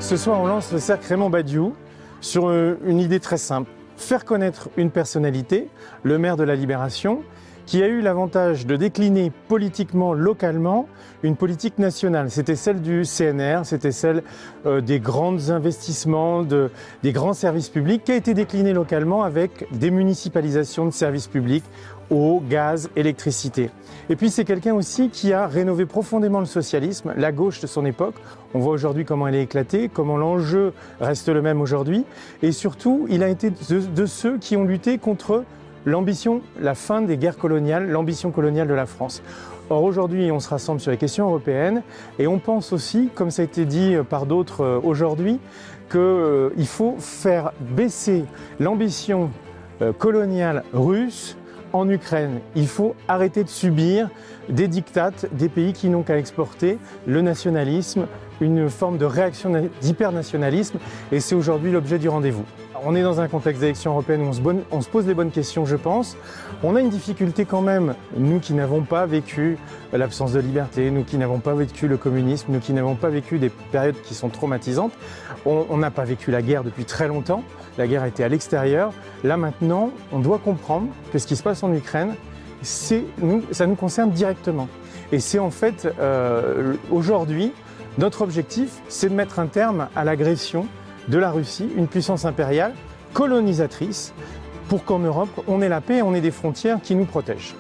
Ce soir, on lance le cercle Raymond Badiou sur une idée très simple. Faire connaître une personnalité, le maire de la Libération, qui a eu l'avantage de décliner politiquement, localement, une politique nationale. C'était celle du CNR, c'était celle des grands investissements, des grands services publics, qui a été déclinée localement avec des municipalisations de services publics, eau, gaz, électricité. Et puis c'est quelqu'un aussi qui a rénové profondément le socialisme, la gauche de son époque. On voit aujourd'hui comment elle est éclatée, comment l'enjeu reste le même aujourd'hui. Et surtout, il a été de ceux qui ont lutté contre l'ambition, la fin des guerres coloniales, l'ambition coloniale de la France. Or aujourd'hui, on se rassemble sur les questions européennes et on pense aussi, comme ça a été dit par d'autres aujourd'hui, qu'il faut faire baisser l'ambition coloniale russe en Ukraine. Il faut arrêter de subir des diktats des pays qui n'ont qu'à exporter le nationalisme, une forme de réaction d'hypernationalisme, et c'est aujourd'hui l'objet du rendez-vous. On est dans un contexte d'élection européenne où on se pose les bonnes questions, je pense. On a une difficulté quand même, nous qui n'avons pas vécu l'absence de liberté, nous qui n'avons pas vécu le communisme, nous qui n'avons pas vécu des périodes qui sont traumatisantes. On n'a pas vécu la guerre depuis très longtemps. La guerre était à l'extérieur. Là maintenant, on doit comprendre que ce qui se passe en Ukraine, ça nous concerne directement. Et c'est en fait, aujourd'hui, notre objectif, c'est de mettre un terme à l'agression de la Russie, une puissance impériale colonisatrice, pour qu'en Europe, on ait la paix et on ait des frontières qui nous protègent.